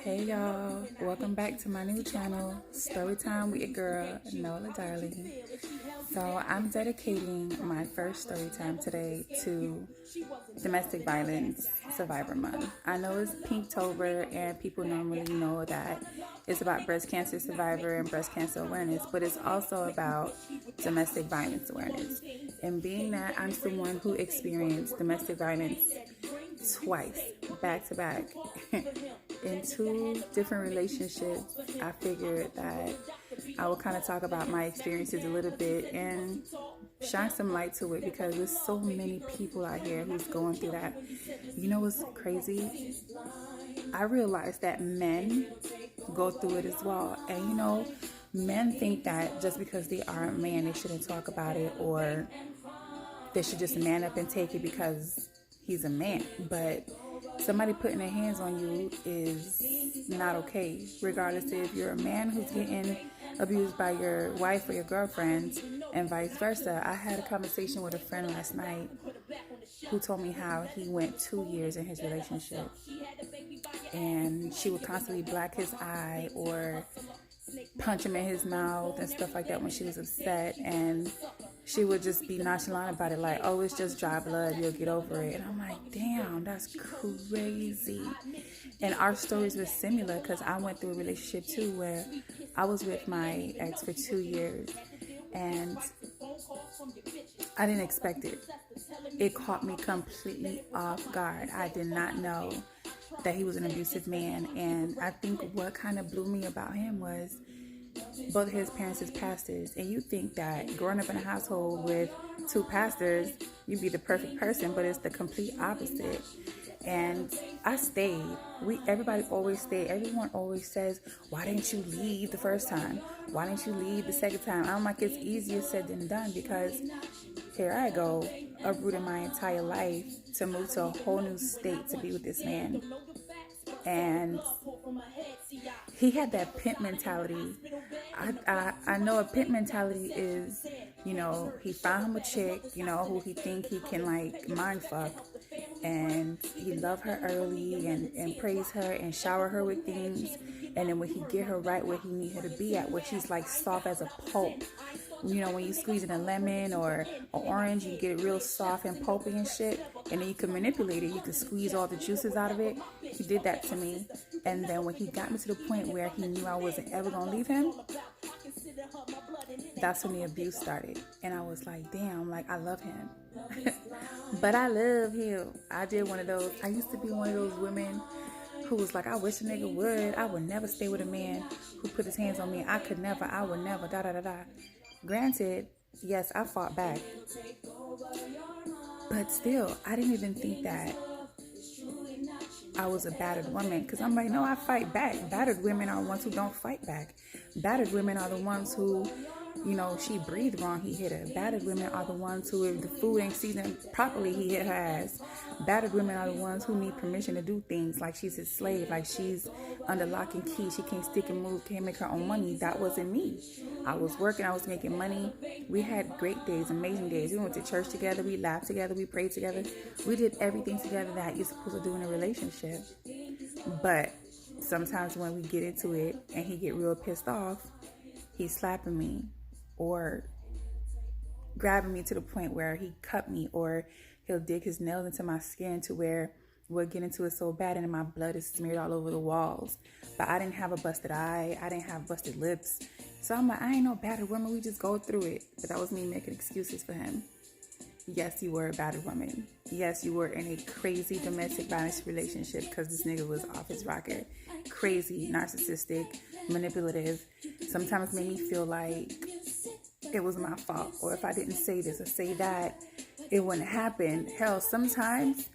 Hey y'all, welcome back to my new channel, Storytime with your girl, Noluh darling. So I'm dedicating my first storytime today to Domestic Violence Survivor Month. I know it's Pinktober and people normally know that it's about breast cancer survivor and breast cancer awareness, but it's also about domestic violence awareness. And being that I'm someone who experienced domestic violence twice, back to back, in two different relationships, I figured that I would kind of talk about my experiences a little bit and shine some light to it because there's so many people out here who's going through that. You know what's crazy? I realized that men go through it as well. And men think that just because they are a man, they shouldn't talk about it, or they should just man up and take it because he's a man. But somebody putting their hands on you is not okay, regardless if you're a man who's getting abused by your wife or your girlfriend and vice versa. I had a conversation with a friend last night who told me how he went 2 years in his relationship and she would constantly black his eye or punch him in his mouth and stuff like that when she was upset, and she would just be nonchalant about it, like, oh, it's just dry blood, you'll get over it. And I'm like, damn, that's crazy. And our stories were similar because I went through a relationship too where I was with my ex for 2 years and I didn't expect it. It caught me completely off guard. I did not know that he was an abusive man, and I think what kind of blew me about him was both his parents is pastors, and you think that growing up in a household with two pastors, you'd be the perfect person, but it's the complete opposite. And I stayed. Everybody always stayed. Everyone always says, why didn't you leave the first time? Why didn't you leave the second time? I'm like, it's easier said than done because here I go, uprooting my entire life to move to a whole new state to be with this man. And he had that pimp mentality. I know a pimp mentality is, he found him a chick, who he think he can like mind fuck, and he love her early and praise her and shower her with things, and then when he get her right where he need her to be at, where she's like soft as a pulp, when you squeeze in a lemon or an orange, you get it real soft and pulpy and shit, and then you can manipulate it, you can squeeze all the juices out of it. He did that to me, and then when he got me to the point where he knew I wasn't ever gonna leave him, that's when the abuse started. And I was like, damn, like, I love him. But I love him. I used to be one of those women who was like, I wish a nigga would. I would never stay with a man who put his hands on me. I would never, da da da da. Granted, yes, I fought back. But still, I didn't even think that I was a battered woman, because I'm like, no, I fight back. Battered women are the ones who don't fight back. Battered women are the ones who, she breathed wrong, he hit her. Battered women are the ones who, if the food ain't seasoned properly, he hit her ass. Battered women are the ones who need permission to do things, like she's his slave, like she's under lock and key, she can't stick and move, can't make her own money. That wasn't me. I was working, I was making money. We had great days, amazing days. We went to church together, we laughed together, we prayed together. We did everything together that you're supposed to do in a relationship. But sometimes when we get into it and he get real pissed off, he's slapping me or grabbing me to the point where he cut me, or he'll dig his nails into my skin to where we'll get into it so bad and my blood is smeared all over the walls. But I didn't have a busted eye, I didn't have busted lips, so I'm like, I ain't no battered woman, we just go through it. But that was me making excuses for him. Yes, you were a battered woman. Yes, you were in a crazy domestic violence relationship because this nigga was off his rocker. Crazy, narcissistic, manipulative. Sometimes made me feel like it was my fault, or if I didn't say this or say that, it wouldn't happen. Hell, sometimes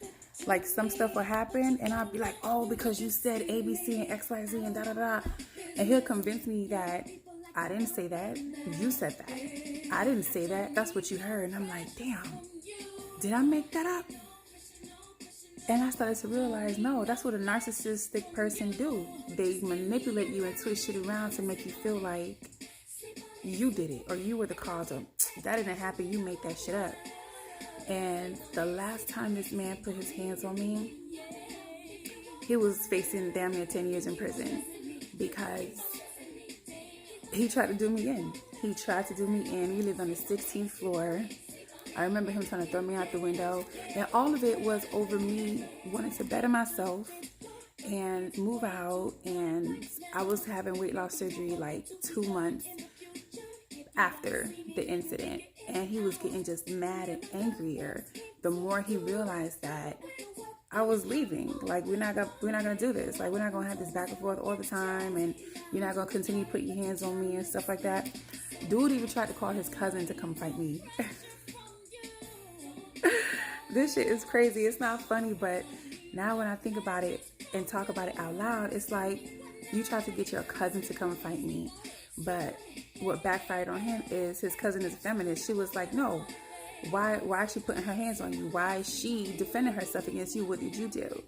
like some stuff will happen and I'll be like, oh, because you said A, B, C, and X, Y, Z, and da da da, and he'll convince me that I didn't say that, you said that. I didn't say that, that's what you heard. And I'm like, damn, did I make that up? And I started to realize, no, that's what a narcissistic person do. They manipulate you and twist shit around to make you feel like you did it or you were the cause of that. Didn't happen, you made that shit up. And the last time this man put his hands on me, he was facing damn near 10 years in prison because he tried to do me in. He tried to do me in. We lived on the 16th floor. I remember him trying to throw me out the window. And all of it was over me wanting to better myself and move out. And I was having weight loss surgery like 2 months after the incident. And he was getting just mad and angrier the more he realized that I was leaving. Like, we're not gonna do this. Like, we're not gonna have this back and forth all the time, and you're not gonna continue putting your hands on me and stuff like that. Dude even tried to call his cousin to come fight me. This shit is crazy. It's not funny, but now when I think about it and talk about it out loud, it's like you tried to get your cousin to come fight me, but what backfired on him is his cousin is a feminist. She was like, no. Why is she putting her hands on you? Why is she defending herself against you? What did you do?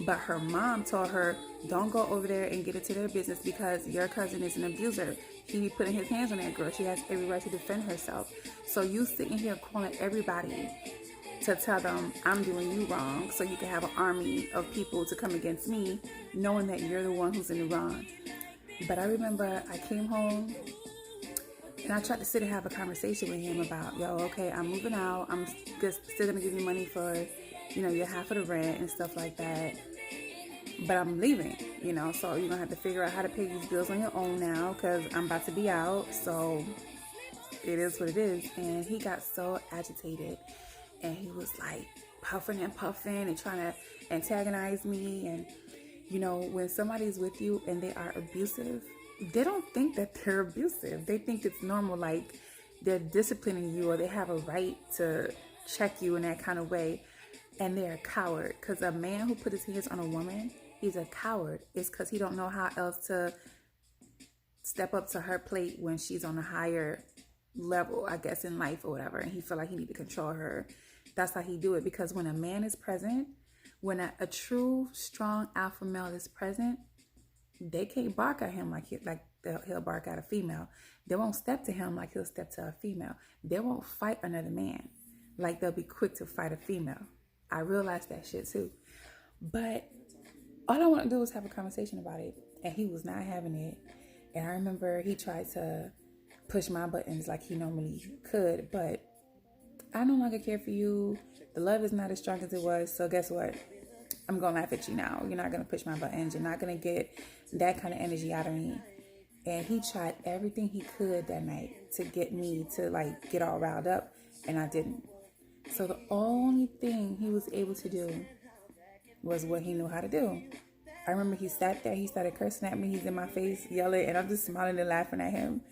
But her mom told her, don't go over there and get into their business because your cousin is an abuser. He be putting his hands on that girl. She has every right to defend herself. So you sitting here calling everybody to tell them I'm doing you wrong so you can have an army of people to come against me, knowing that you're the one who's in the wrong. But I remember I came home and I tried to sit and have a conversation with him about, okay, I'm moving out. I'm still going to give you money for, your half of the rent and stuff like that. But I'm leaving, so you're going to have to figure out how to pay these bills on your own now because I'm about to be out. So it is what it is. And he got so agitated and he was like puffing and puffing and trying to antagonize me. And, when somebody's with you and they are abusive, they don't think that they're abusive. They think it's normal, like they're disciplining you or they have a right to check you in that kind of way. And they're a coward. Because a man who put his hands on a woman, he's a coward. It's because he don't know how else to step up to her plate when she's on a higher level, I guess, in life or whatever. And he feel like he need to control her. That's how he do it. Because when a man is present, when a true, strong alpha male is present, they can't bark at him like he'll bark at a female. They won't step to him like he'll step to a female. They won't fight another man like they'll be quick to fight a female. I realized that shit too. But all I want to do was have a conversation about it. And he was not having it. And I remember he tried to push my buttons like he normally could. But I no longer care for you. The love is not as strong as it was. So guess what? I'm going to laugh at you now. You're not going to push my buttons. You're not going to get that kind of energy out of me. And he tried everything he could that night to get me to get all riled up. And I didn't. So the only thing he was able to do was what he knew how to do. I remember he sat there. He started cursing at me. He's in my face yelling. And I'm just smiling and laughing at him.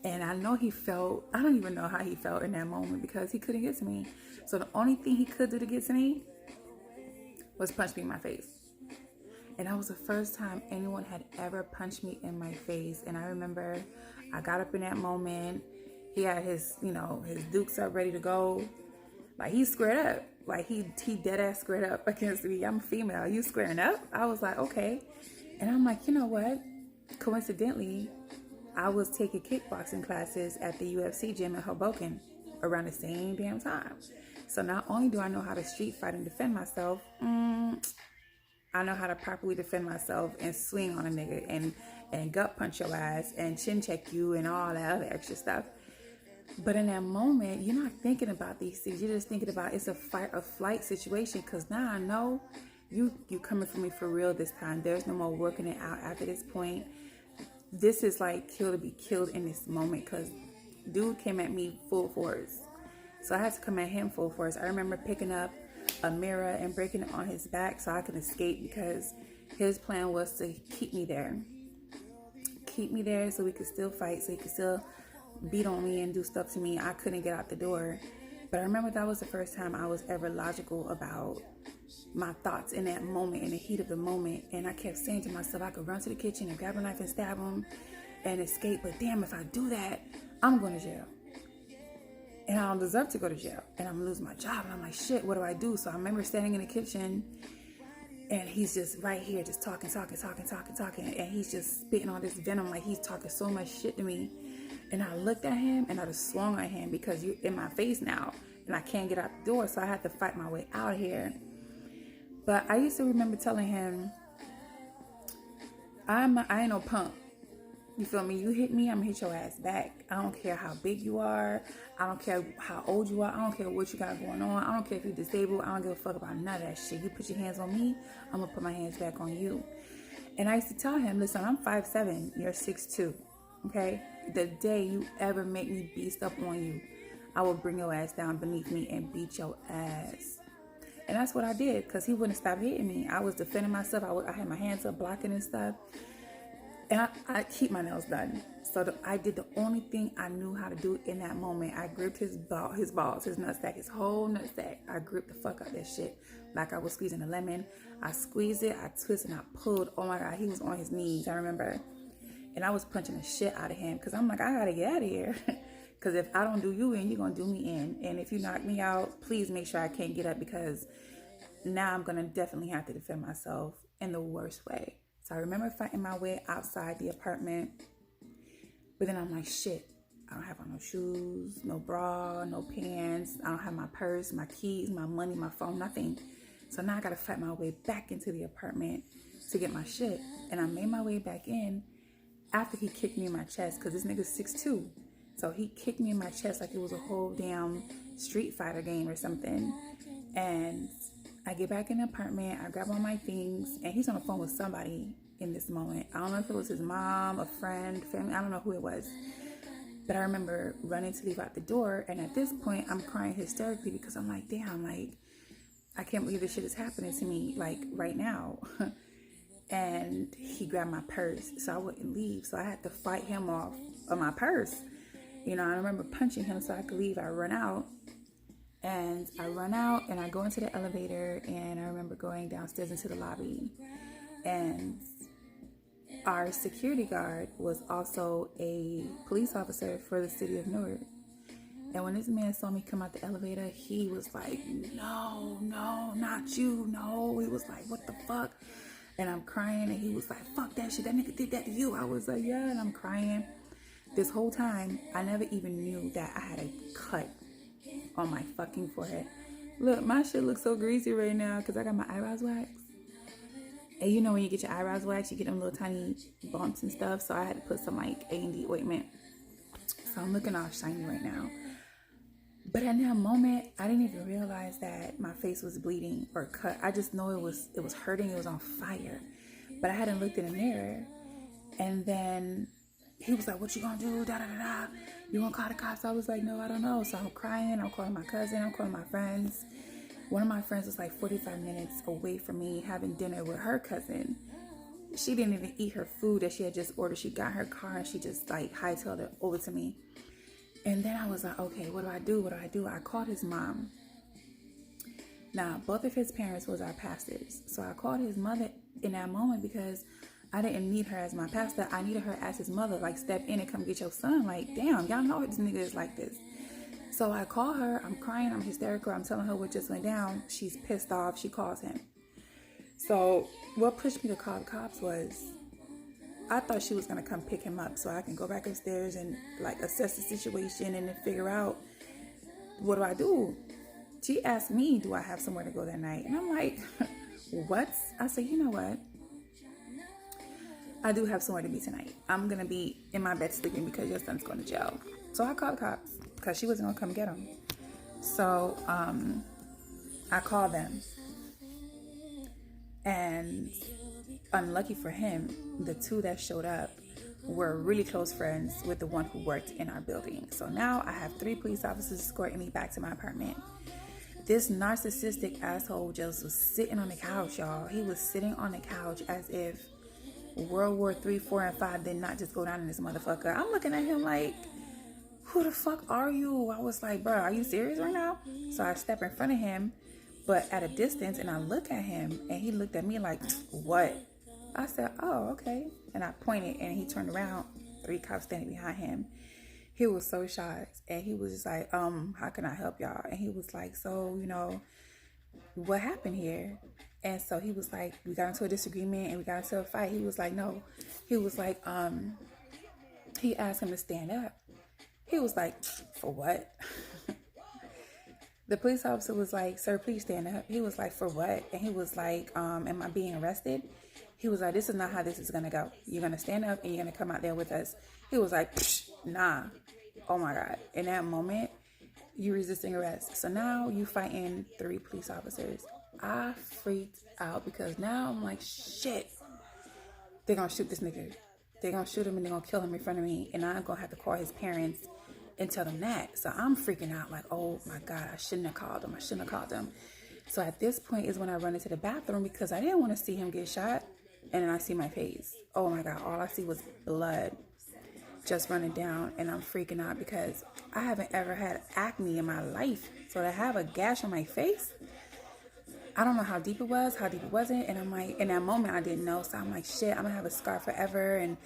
And I know he felt, I don't even know how he felt in that moment because he couldn't get to me. So the only thing he could do to get to me was punch me in my face. And that was the first time anyone had ever punched me in my face. And I remember I got up in that moment. He had his, his dukes up ready to go. Like, he's squared up. Like, he dead ass squared up against me. I'm a female. You squaring up? I was like, okay. And I'm like, you know what? Coincidentally, I was taking kickboxing classes at the UFC gym in Hoboken around the same damn time. So not only do I know how to street fight and defend myself, I know how to properly defend myself and swing on a nigga and gut punch your ass and chin check you and all that other extra stuff. But in that moment, you're not thinking about these things. You're just thinking about it's a fight or flight situation. Because now I know you coming for me for real this time. There's no more working it out after this point. This is like kill to be killed in this moment. Because dude came at me full force. So I had to come at him full force. I remember picking up a mirror and breaking it on his back so I could escape. Because his plan was to keep me there. Keep me there so we could still fight. So he could still beat on me and do stuff to me. I couldn't get out the door. But I remember that was the first time I was ever logical about my thoughts in that moment, in the heat of the moment. And I kept saying to myself, I could run to the kitchen and grab a knife and stab him and escape. But damn, if I do that, I'm going to jail. And I don't deserve to go to jail. And I'm going to lose my job. And I'm like, shit, what do I do? So I remember standing in the kitchen and he's just right here, just talking. And he's just spitting all this venom. Like, he's talking so much shit to me. And I looked at him and I just swung at him because you're in my face now and I can't get out the door. So I had to fight my way out here. But I used to remember telling him, I ain't no punk. You feel me? You hit me, I'm gonna hit your ass back. I don't care how big you are. I don't care how old you are. I don't care what you got going on. I don't care if you're disabled. I don't give a fuck about none of that shit. You put your hands on me, I'm gonna put my hands back on you. And I used to tell him, listen, I'm 5'7", you're 6'2". Okay? The day you ever make me beast up on you, I will bring your ass down beneath me and beat your ass. And that's what I did, because he wouldn't stop hitting me. I was defending myself. I had my hands up blocking and stuff. And I keep my nails done. So I did the only thing I knew how to do in that moment. I gripped his balls, his nutsack, his whole nutsack. I gripped the fuck out that shit like I was squeezing a lemon. I squeezed it, I twisted, and I pulled. Oh my God, he was on his knees, I remember. And I was punching the shit out of him because I'm like, I gotta get out of here. Because if I don't do you in, you're gonna do me in. And if you knock me out, please make sure I can't get up, because now I'm gonna definitely have to defend myself in the worst way. So I remember fighting my way outside the apartment, but then I'm like, shit, I don't have on no shoes, no bra, no pants. I don't have my purse, my keys, my money, my phone, nothing. So now I gotta fight my way back into the apartment to get my shit. And I made my way back in after he kicked me in my chest, because this nigga's 6'2". So he kicked me in my chest like it was a whole damn Street Fighter game or something. And I get back in the apartment, I grab all my things, and he's on the phone with somebody in this moment. I don't know if it was his mom, a friend, family, I don't know who it was. But I remember running to leave out the door, and at this point, I'm crying hysterically because I'm like, damn, like, I can't believe this shit is happening to me, like, right now. And he grabbed my purse, so I wouldn't leave. So I had to fight him off of my purse. You know, I remember punching him so I could leave. I run out, and I go into the elevator, and I remember going downstairs into the lobby, and our security guard was also a police officer for the city of Newark. And when this man saw me come out the elevator, he was like, no, not you, no. He was like, what the fuck? And I'm crying, and he was like, fuck that shit, that nigga did that to you. I was like, yeah, and I'm crying. This whole time, I never even knew that I had a cut on my fucking forehead. Look, my shit looks so greasy right now because I got my eyebrows waxed. And you know when you get your eyebrows waxed, you get them little tiny bumps and stuff. So I had to put some like A&D ointment. So I'm looking all shiny right now. But in that moment, I didn't even realize that my face was bleeding or cut. I just know it was hurting. It was on fire. But I hadn't looked in the mirror. And then he was like, what you gonna do? Da da da da. You gonna call the cops? I was like, no, I don't know. So I'm crying. I'm calling my cousin. I'm calling my friends. One of my friends was like 45 minutes away from me having dinner with her cousin. She didn't even eat her food that she had just ordered. She got in her car and she just like hightailed it over to me. And then I was like, okay, what do I do? I called his mom. Now, both of his parents was our pastors. So I called his mother in that moment because I didn't need her as my pastor. I needed her as his mother. Like, step in and come get your son. Like, damn, y'all know this nigga is like this. So I call her. I'm crying. I'm hysterical. I'm telling her what just went down. She's pissed off. She calls him. So what pushed me to call the cops was I thought she was going to come pick him up so I can go back upstairs and like assess the situation and then figure out what do I do. She asked me, do I have somewhere to go that night? And I'm like, what? I said, you know what? I do have somewhere to be tonight. I'm going to be in my bed sleeping because your son's going to jail. So I called the cops because she wasn't going to come get him. So I called them. And unlucky for him, the two that showed up were really close friends with the one who worked in our building. So now I have 3 police officers escorting me back to my apartment. This narcissistic asshole just was sitting on the couch, y'all. He was sitting on the couch as if World War 3, 4, and 5 did not just go down in this motherfucker. I'm looking at him like, who the fuck are you? I was like, bro, are you serious right now? So I step in front of him, but at a distance, and I look at him, and he looked at me like, what? I said, oh, okay. And I pointed, and he turned around, 3 cops standing behind him. He was so shocked, and he was just like, how can I help y'all? And he was like, so, you know, what happened here? And so he was like, we got into a disagreement, and we got into a fight. He was like, no. He was like, he asked him to stand up. He was like, for what? The police officer was like, sir, please stand up. He was like, for what? And he was like, am I being arrested? He was like, this is not how this is going to go. You're going to stand up and you're going to come out there with us. He was like, nah. Oh my God. In that moment, you resisting arrest. So now you fighting 3 police officers. I freaked out because now I'm like, shit. They're going to shoot this nigga. They're going to shoot him and they're going to kill him in front of me. And I'm going to have to call his parents and tell them that. So I'm freaking out like, oh my God, I shouldn't have called them. So at this point is when I run into the bathroom because I didn't want to see him get shot. And then I see my face. Oh my God, all I see was blood just running down. And I'm freaking out because I haven't ever had acne in my life. So to have a gash on my face, I don't know how deep it was, how deep it wasn't. And I'm like, in that moment, I didn't know. So I'm like, shit, I'm going to have a scar forever. And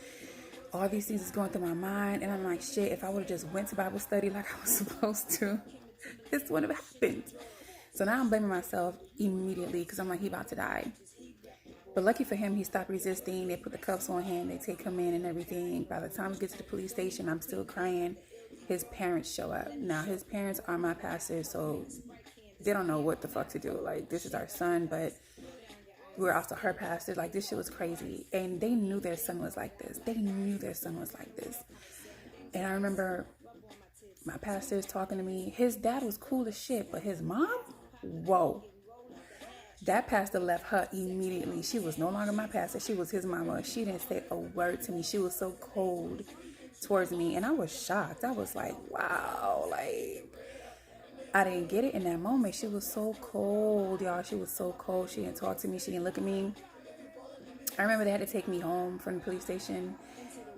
all these things is going through my mind. And I'm like, shit, if I would have just went to Bible study like I was supposed to, this wouldn't have happened. So now I'm blaming myself immediately because I'm like, he about to die. But lucky for him, he stopped resisting. They put the cuffs on him. They take him in and everything. By the time we get to the police station, I'm still crying. His parents show up. Now, his parents are my pastors, so they don't know what the fuck to do. Like, this is our son, but we're also her pastors. Like, this shit was crazy. And they knew their son was like this. And I remember my pastors talking to me. His dad was cool as shit, but his mom, whoa. That pastor left her immediately. She was no longer my pastor. She was his mama. She didn't say a word to me. She was so cold towards me. And I was shocked. I was like, wow. Like, I didn't get it in that moment. She was so cold, y'all. She was so cold. She didn't talk to me. She didn't look at me. I remember they had to take me home from the police station.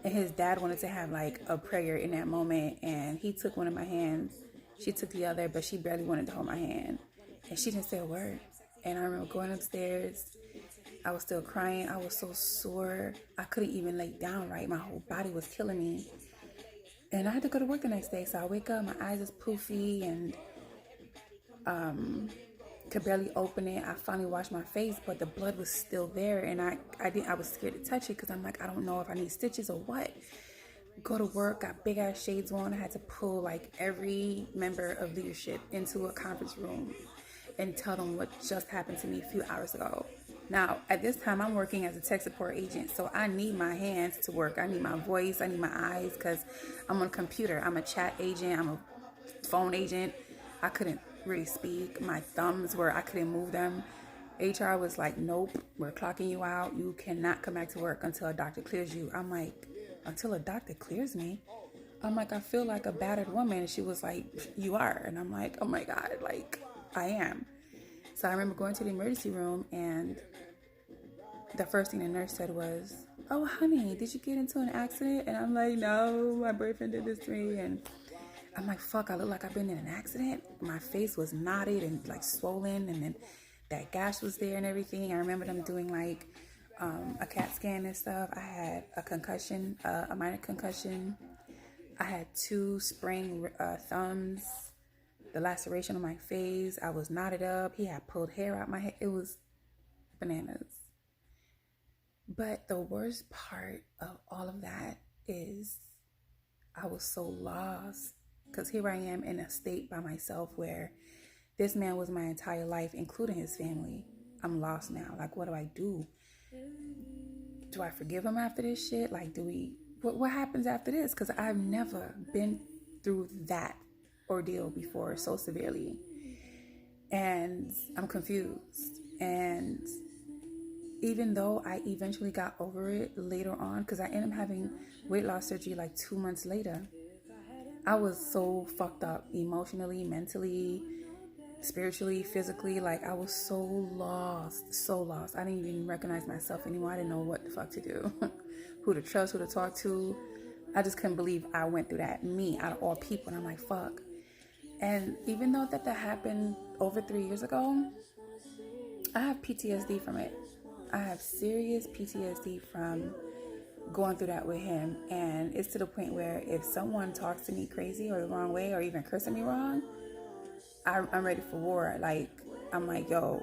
And his dad wanted to have like a prayer in that moment. And he took one of my hands. She took the other, but she barely wanted to hold my hand. And she didn't say a word. And I remember going upstairs. I was still crying. I was so sore. I couldn't even lay down right. My whole body was killing me. And I had to go to work the next day. So I wake up, my eyes is poofy and could barely open it. I finally washed my face, but the blood was still there. And I was scared to touch it because I'm like, I don't know if I need stitches or what. Go to work, got big ass shades on. I had to pull like every member of leadership into a conference room and tell them what just happened to me a few hours ago. Now, at this time, I'm working as a tech support agent, so I need my hands to work. I need my voice. I need my eyes because I'm on a computer. I'm a chat agent. I'm a phone agent. I couldn't really speak. My thumbs I couldn't move them. HR was like, nope, we're clocking you out. You cannot come back to work until a doctor clears you. I'm like, until a doctor clears me? I'm like, I feel like a battered woman. And she was like, you are. And I'm like, oh my God, like, I am. So I remember going to the emergency room and the first thing the nurse said was, oh, honey, did you get into an accident? And I'm like, no, my boyfriend did this to me. And I'm like, fuck, I look like I've been in an accident. My face was knotted and like swollen. And then that gash was there and everything. I remember them doing like a CAT scan and stuff. I had a concussion, a minor concussion. I had 2 sprained thumbs. The laceration on my face, I was knotted up. He had pulled hair out my head. It was bananas. But the worst part of all of that is I was so lost because here I am in a state by myself where this man was my entire life, including his family. I'm lost now. Like, what do I do? Do I forgive him after this shit? Like, what happens after this? Because I've never been through that ordeal before so severely, and I'm confused. And even though I eventually got over it later on, because I ended up having weight loss surgery like 2 months later, I was so fucked up emotionally, mentally, spiritually, physically. Like, I was so lost. I didn't even recognize myself anymore. I didn't know what the fuck to do, who to trust, who to talk to. I just couldn't believe I went through that, me out of all people. And I'm like, fuck. And even though that happened over 3 years ago, I have PTSD from it. I have serious PTSD from going through that with him. And it's to the point where if someone talks to me crazy or the wrong way or even cursing me wrong, I'm ready for war. Like, I'm like, yo,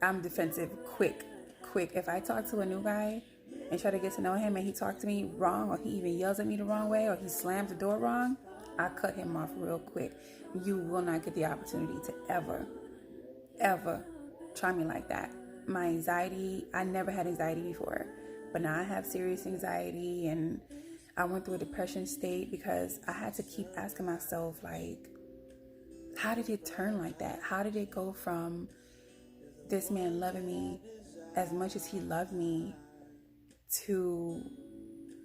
I'm defensive quick. If I talk to a new guy and try to get to know him and he talks to me wrong, or he even yells at me the wrong way, or he slams the door wrong, I cut him off real quick. You will not get the opportunity to ever try me like that. my anxiety, I never had anxiety before, but now I have serious anxiety, and I went through a depression state because I had to keep asking myself, like, how did it turn like that? How did it go from this man loving me as much as he loved me to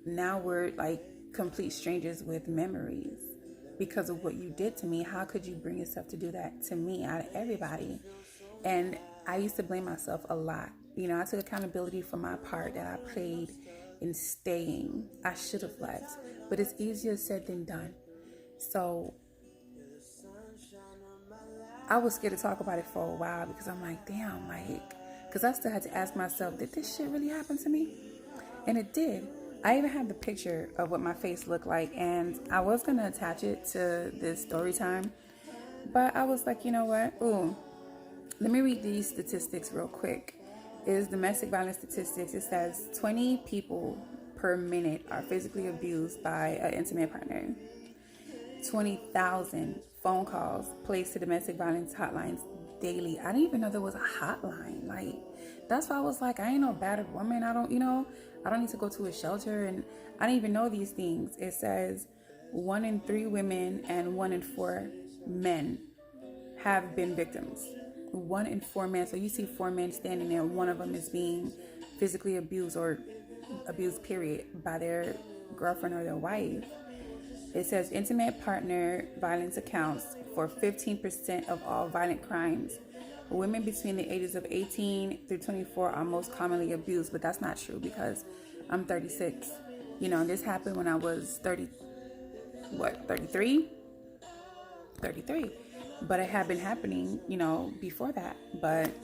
now we're like complete strangers with memories because of what you did to me? How could you bring yourself to do that to me out of everybody? And I used to blame myself a lot. I took accountability for my part that I played in staying. I should have left, but it's easier said than done. So I was scared to talk about it for a while because I'm like, damn, because I still had to ask myself, did this shit really happen to me? And it did. I even have the picture of what my face looked like, and I was going to attach it to this story time, but I was like, you know what? Ooh, let me read these statistics real quick. It is domestic violence statistics. It says 20 people per minute are physically abused by an intimate partner. 20,000 phone calls placed to domestic violence hotlines daily. I didn't even know there was a hotline. Like, that's why I was like, I ain't no battered woman. I don't need to go to a shelter, and I didn't even know these things. It says 1 in 3 women and 1 in 4 men have been victims. 1 in 4 men. So you see 4 men standing there. One of them is being physically abused or abused, period, by their girlfriend or their wife. It says intimate partner violence accounts for 15% of all violent crimes. Women between the ages of 18 through 24 are most commonly abused, but that's not true because I'm 36. This happened when I was 33? 33. But it had been happening, before that. But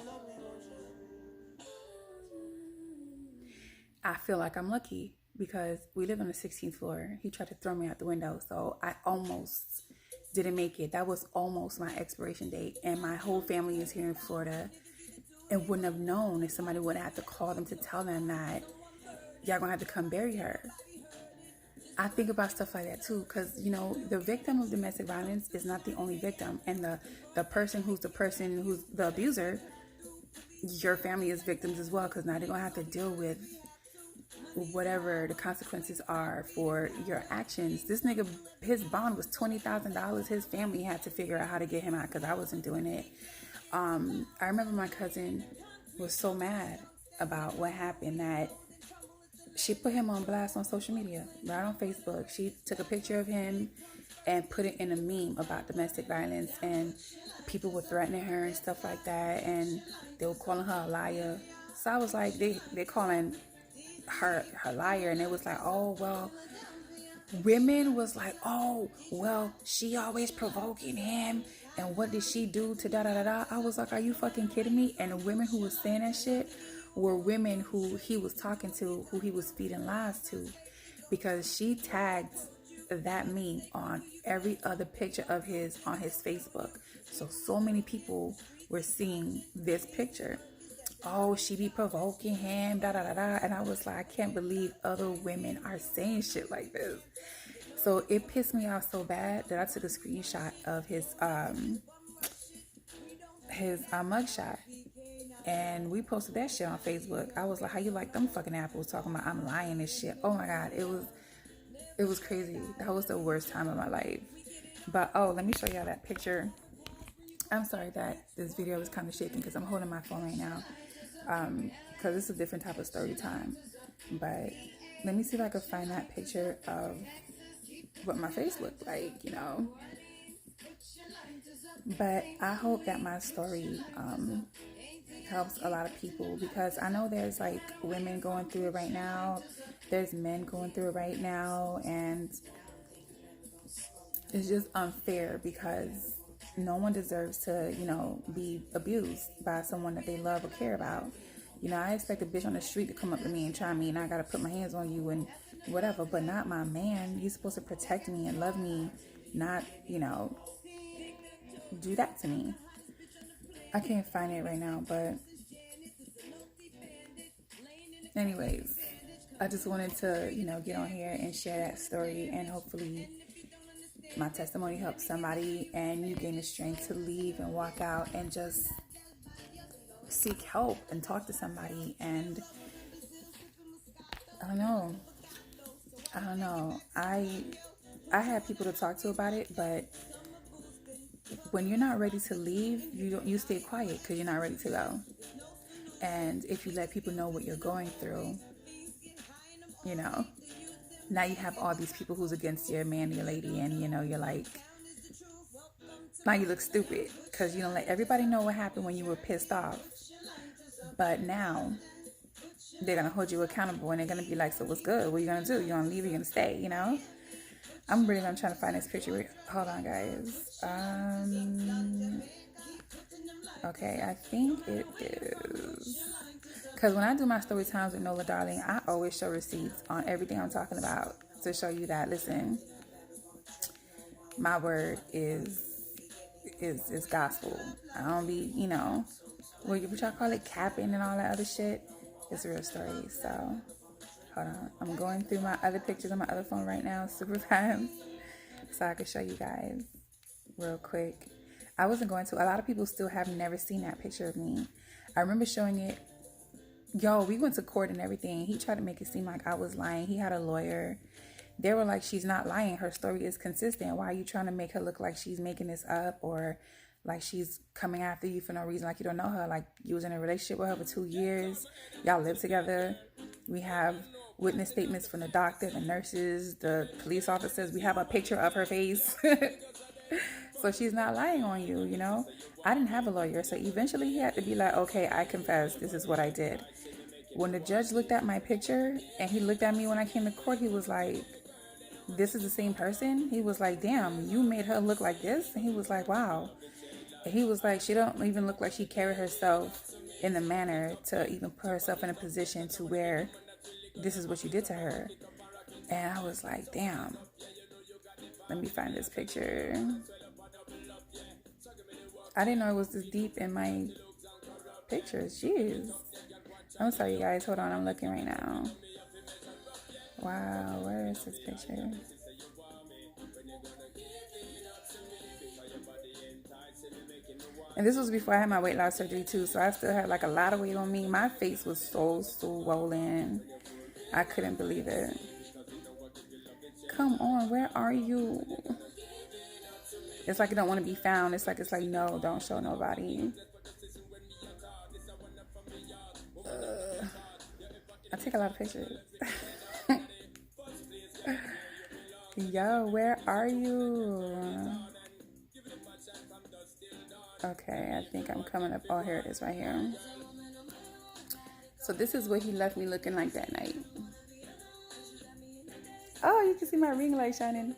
I feel like I'm lucky because we live on the 16th floor. He tried to throw me out the window, so I almost didn't make it. That was almost my expiration date, and my whole family is here in Florida and wouldn't have known if somebody would have to call them to tell them that y'all gonna have to come bury her. I think about stuff like that too, because the victim of domestic violence is not the only victim, and the person who's the abuser, your family is victims as well, because now they're gonna have to deal with whatever the consequences are for your actions. This nigga, his bond was $20,000. His family had to figure out how to get him out because I wasn't doing it. I remember my cousin was so mad about what happened that she put him on blast on social media, right on Facebook. She took a picture of him and put it in a meme about domestic violence, and people were threatening her and stuff like that, and they were calling her a liar. So I was like, they're calling her liar, and it was like, oh well, women was like, oh well, she always provoking him, and what did she do to da da da da. I was like, are you fucking kidding me? And the women who was saying that shit were women who he was talking to, who he was feeding lies to, because she tagged that meme on every other picture of his on his Facebook. So many people were seeing this picture. Oh, she be provoking him, da da da da. And I was like, I can't believe other women are saying shit like this. So it pissed me off so bad that I took a screenshot of his mugshot, and we posted that shit on Facebook. I was like, how you like them fucking apples, talking about I'm lying and shit. Oh my God, it was crazy. That was the worst time of my life. But let me show y'all that picture. I'm sorry that this video is kind of shaking because I'm holding my phone right now. Because it's a different type of story time. But let me see if I can find that picture of what my face looked like, But I hope that my story helps a lot of people, because I know there's like women going through it right now. There's men going through it right now, and it's just unfair because no one deserves to, be abused by someone that they love or care about. I expect a bitch on the street to come up to me and try me, and I gotta put my hands on you and whatever, but not my man. You're supposed to protect me and love me, not, do that to me. I can't find it right now, but anyways, I just wanted to, get on here and share that story, and hopefully my testimony helps somebody and you gain the strength to leave and walk out and just seek help and talk to somebody. And I don't know. I had people to talk to about it, but when you're not ready to leave, you stay quiet because you're not ready to go. And if you let people know what you're going through, you know, now you have all these people who's against your man, your lady, and you're like, now you look stupid because you don't let everybody know what happened when you were pissed off. But now they're gonna hold you accountable and they're gonna be like, so what's good? What are you gonna do? You gonna leave? Or you gonna stay? I'm really gonna try to find this picture. Hold on, guys. Okay, I think it is. Because when I do my story times with Noluh, darling, I always show receipts on everything I'm talking about to show you that, listen, my word is gospel. I don't be, what y'all call it, capping and all that other shit. It's a real story. So, hold on. I'm going through my other pictures on my other phone right now, super fast, so I can show you guys real quick. I wasn't going to. A lot of people still have never seen that picture of me. I remember showing it. Yo, we went to court and everything. He tried to make it seem like I was lying. He had a lawyer. They were like, she's not lying. Her story is consistent. Why are you trying to make her look like she's making this up, or like she's coming after you for no reason, like you don't know her, like you was in a relationship with her for 2 years. Y'all live together. We have witness statements from the doctor, the nurses, the police officers. We have a picture of her face. So she's not lying on you, I didn't have a lawyer. So eventually he had to be like, okay, I confess. This is what I did. When the judge looked at my picture and he looked at me when I came to court, he was like, this is the same person? He was like, damn, you made her look like this? And he was like, wow. And he was like, she don't even look like she carried herself in the manner to even put herself in a position to where this is what you did to her. And I was like, damn. Let me find this picture. I didn't know it was this deep in my pictures. Jeez. I'm sorry, you guys. Hold on. I'm looking right now. Wow. Where is this picture? And this was before I had my weight loss surgery too. So I still had like a lot of weight on me. My face was so swollen. I couldn't believe it. Come on. Where are you? It's like you don't want to be found. It's like, no, don't show nobody. I take a lot of pictures. Yo, where are you? Okay, I think I'm coming up. Oh, here it is right here. So this is what he left me looking like that night. Oh, you can see my ring light shining.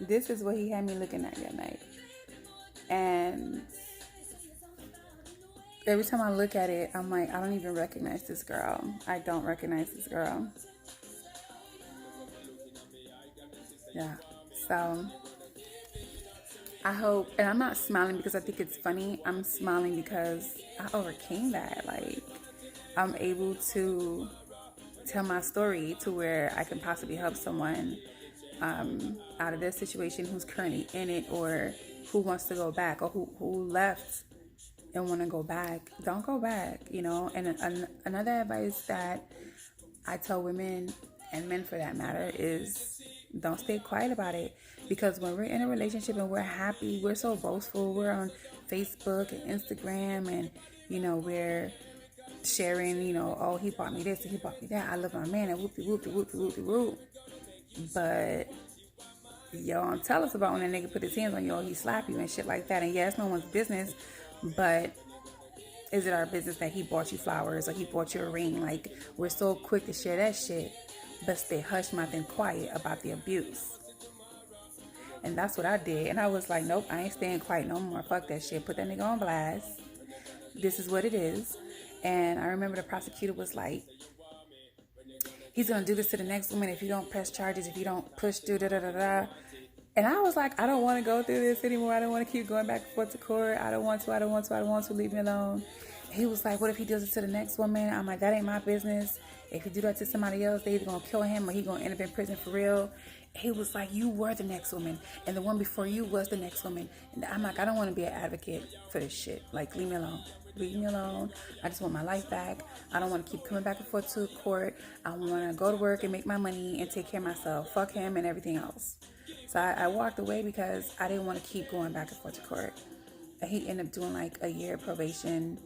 This is what he had me looking at that night. And every time I look at it, I'm like, I don't even recognize this girl. I don't recognize this girl. Yeah. So I hope, and I'm not smiling because I think it's funny. I'm smiling because I overcame that. Like, I'm able to tell my story to where I can possibly help someone out of their situation who's currently in it, or who wants to go back, or who left and want to go back. Don't go back, And another advice that I tell women and men for that matter is don't stay quiet about it. Because when we're in a relationship and we're happy, we're so boastful. We're on Facebook and Instagram, and we're sharing, oh, he bought me this and he bought me that. I love my man, and whoopty. But don't tell us about when a nigga put his hands on you or he slap you and shit like that. And yeah, it's no one's business, but is it our business that he bought you flowers or he bought you a ring? Like, we're so quick to share that shit, but stay hush mouth and quiet about the abuse. And that's what I did. And I was like, nope, I ain't staying quiet no more. Fuck that shit. Put that nigga on blast. This is what it is. And I remember the prosecutor was like, he's going to do this to the next woman if you don't press charges, if you don't push through, da-da-da-da. And I was like, I don't want to go through this anymore. I don't want to keep going back and forth to court. I don't want to. Leave me alone. He was like, what if he does it to the next woman? I'm like, that ain't my business. If you do that to somebody else, they either going to kill him or he going to end up in prison for real. He was like, you were the next woman, and the one before you was the next woman. And I'm like, I don't want to be an advocate for this shit. Like, leave me alone. Leave me alone. I just want my life back. I don't want to keep coming back and forth to court. I want to go to work and make my money and take care of myself. Fuck him and everything else. So I walked away because I didn't want to keep going back and forth to court. And he ended up doing like a year probation.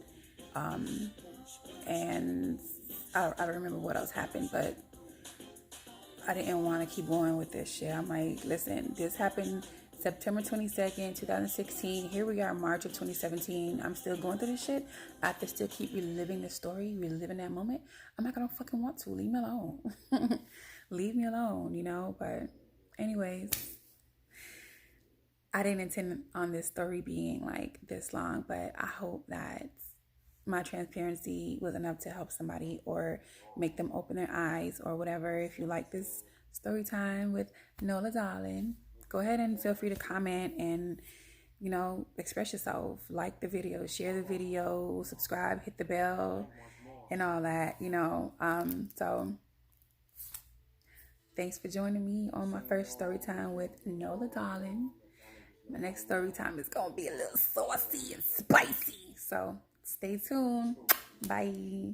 And I don't remember what else happened, but I didn't want to keep going with this shit. I'm like, listen, this happened September 22nd, 2016. Here we are, March of 2017. I'm still going through this shit. I have to still keep reliving the story, reliving that moment. I'm like, I don't fucking want to. Leave me alone. Leave me alone, you know? But anyways, I didn't intend on this story being like this long, but I hope that my transparency was enough to help somebody or make them open their eyes or whatever. If you like this story time with Noluh Darling, go ahead and feel free to comment and, you know, express yourself. Like the video, share the video, subscribe, hit the bell, and all that, you know. So thanks for joining me on my first story time with Noluh Darling. My next story time is gonna be a little saucy and spicy. So stay tuned. Bye.